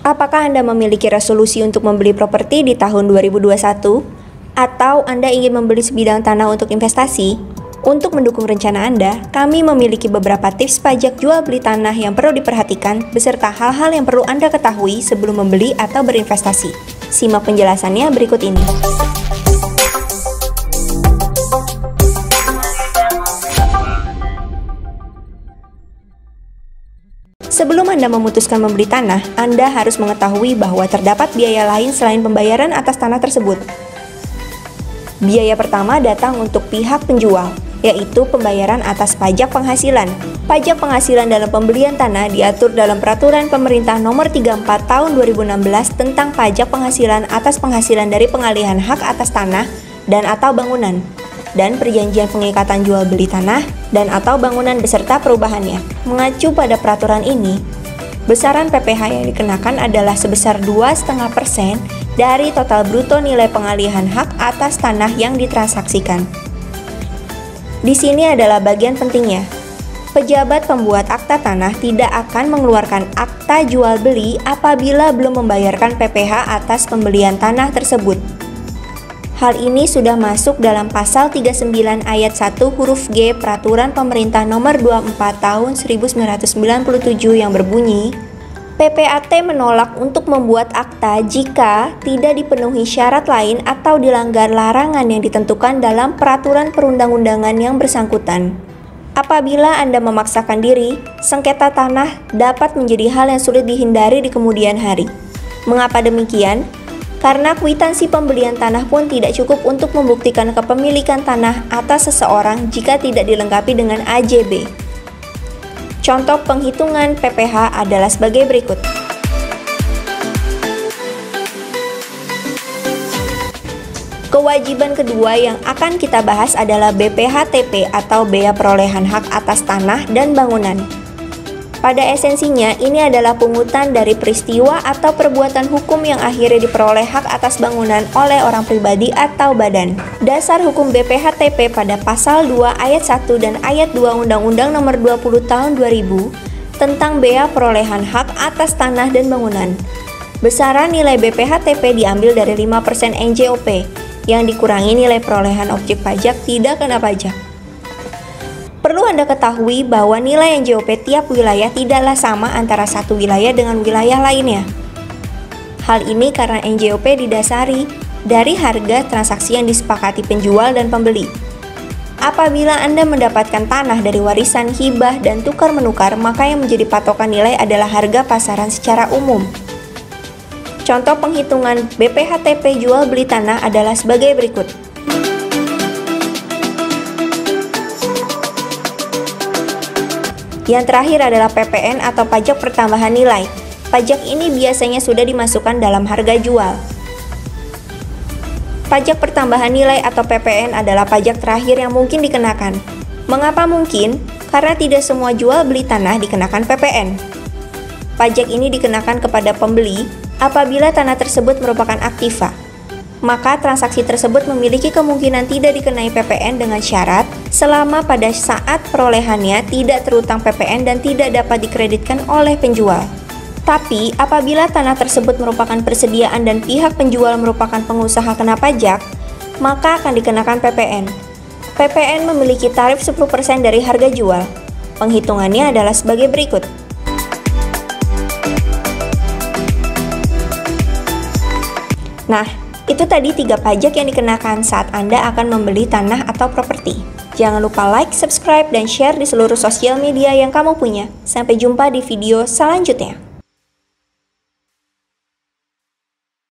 Apakah Anda memiliki resolusi untuk membeli properti di tahun 2021? Atau Anda ingin membeli sebidang tanah untuk investasi? Untuk mendukung rencana Anda, kami memiliki beberapa tips pajak jual beli tanah yang perlu diperhatikan beserta hal-hal yang perlu Anda ketahui sebelum membeli atau berinvestasi. Simak penjelasannya berikut ini. Sebelum Anda memutuskan membeli tanah, Anda harus mengetahui bahwa terdapat biaya lain selain pembayaran atas tanah tersebut. Biaya pertama datang untuk pihak penjual, yaitu pembayaran atas pajak penghasilan. Pajak penghasilan dalam pembelian tanah diatur dalam Peraturan Pemerintah Nomor 34 Tahun 2016 tentang pajak penghasilan atas penghasilan dari pengalihan hak atas tanah dan atau bangunan, dan perjanjian pengikatan jual beli tanah dan atau bangunan beserta perubahannya. Mengacu pada peraturan ini, besaran PPh yang dikenakan adalah sebesar 2,5% dari total bruto nilai pengalihan hak atas tanah yang ditransaksikan. Di sini adalah bagian pentingnya. Pejabat pembuat akta tanah tidak akan mengeluarkan akta jual beli apabila belum membayarkan PPh atas pembelian tanah tersebut. Hal ini sudah masuk dalam pasal 39 ayat 1 huruf G Peraturan Pemerintah Nomor 24 Tahun 1997 yang berbunyi, PPAT menolak untuk membuat akta jika tidak dipenuhi syarat lain atau dilanggar larangan yang ditentukan dalam peraturan perundang-undangan yang bersangkutan. Apabila Anda memaksakan diri, sengketa tanah dapat menjadi hal yang sulit dihindari di kemudian hari. Mengapa demikian? Karena kwitansi pembelian tanah pun tidak cukup untuk membuktikan kepemilikan tanah atas seseorang jika tidak dilengkapi dengan AJB. Contoh penghitungan PPh adalah sebagai berikut. Kewajiban kedua yang akan kita bahas adalah BPHTP atau Bea Perolehan Hak Atas Tanah dan Bangunan. Pada esensinya, ini adalah pungutan dari peristiwa atau perbuatan hukum yang akhirnya diperoleh hak atas bangunan oleh orang pribadi atau badan. Dasar hukum BPHTP pada pasal 2 ayat 1 dan ayat 2 Undang-Undang Nomor 20 Tahun 2000 tentang bea perolehan hak atas tanah dan bangunan. Besaran nilai BPHTP diambil dari 5% NJOP, yang dikurangi nilai perolehan objek pajak tidak kena pajak. Perlu Anda ketahui bahwa nilai NJOP tiap wilayah tidaklah sama antara satu wilayah dengan wilayah lainnya. Hal ini karena NJOP didasari dari harga transaksi yang disepakati penjual dan pembeli. Apabila Anda mendapatkan tanah dari warisan, hibah, dan tukar-menukar, maka yang menjadi patokan nilai adalah harga pasaran secara umum. Contoh penghitungan BPHTP jual beli tanah adalah sebagai berikut. Yang terakhir adalah PPN atau pajak pertambahan nilai. Pajak ini biasanya sudah dimasukkan dalam harga jual. Pajak pertambahan nilai atau PPN adalah pajak terakhir yang mungkin dikenakan. Mengapa mungkin? Karena tidak semua jual beli tanah dikenakan PPN. Pajak ini dikenakan kepada pembeli apabila tanah tersebut merupakan aktiva. Maka transaksi tersebut memiliki kemungkinan tidak dikenai PPN dengan syarat selama pada saat perolehannya tidak terutang PPN dan tidak dapat dikreditkan oleh penjual. Tapi apabila tanah tersebut merupakan persediaan dan pihak penjual merupakan pengusaha kena pajak, maka akan dikenakan PPN. PPN memiliki tarif 10% dari harga jual. Penghitungannya adalah sebagai berikut. Nah, itu tadi 3 pajak yang dikenakan saat Anda akan membeli tanah atau properti. Jangan lupa like, subscribe, dan share di seluruh sosial media yang kamu punya. Sampai jumpa di video selanjutnya.